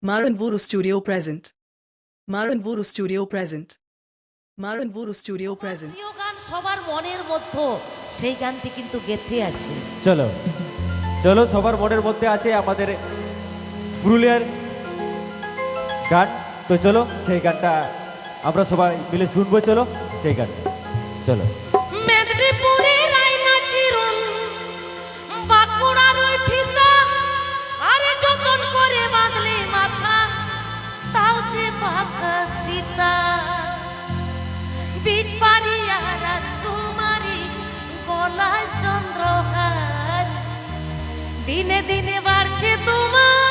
Maranvuru Studio present. Maranvuru Studio present. Maranvuru Studio present. প্রিয় গান সবার মনের মধ্যে সেই গানটি কিন্তু গেঁথে আছে। চলো চলো সবার মনের মধ্যে আছে আমাদের পুরুলিয়ার গান। তো চলো সেই গানটা আমরা সবাই মিলে শুনবো। চলো সেই গান চলো। মেদিনীপুরের রাইনা চিরুন বাঁকুড়ার ওই ফিতা আরে যতন করে বাঁধলে মাথা তাও যে পাকা সীতা বীজ পারিয়া রাজকুমারী গলায় চন্দ্রহার দিনে দিনে বাড়ছে তোমার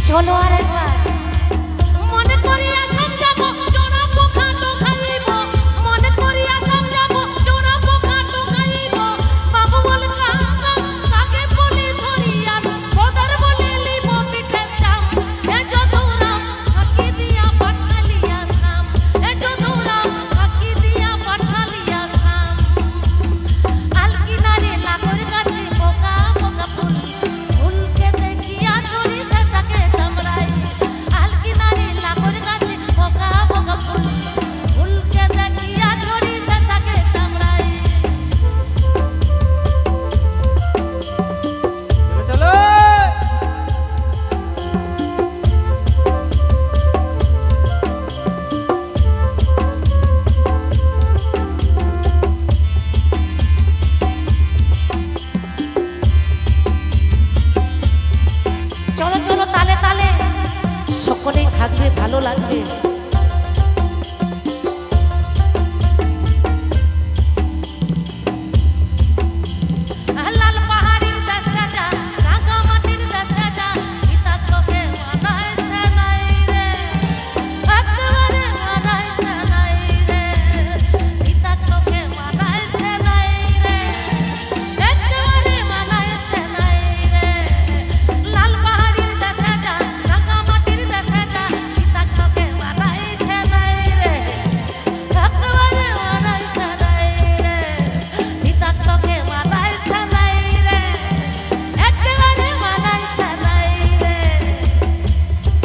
চলো আরেকবার মনে করিয়া সমঝাবো জোড়া পোখা তো খাইব মনে করিয়া সমঝাবো জোড়া পোখা তো খাইব বাবু বলে কাকা কাকে বলে ধরিয়া সদর বলে লিব পিঠে চাম এ যদুরাম ফাঁকি দিয়া পাঠালিয়া সাম এ যদুরাম ফাঁকি দিয়া পাঠালিয়া সাম আলকিনারে লাগর গাছে পোকা পোকা ফুল ফুলকে দেখিয়া চড়িতে থাকে চলো চলো তালে তালে সকলেই থাকবে ভালো লাগবে।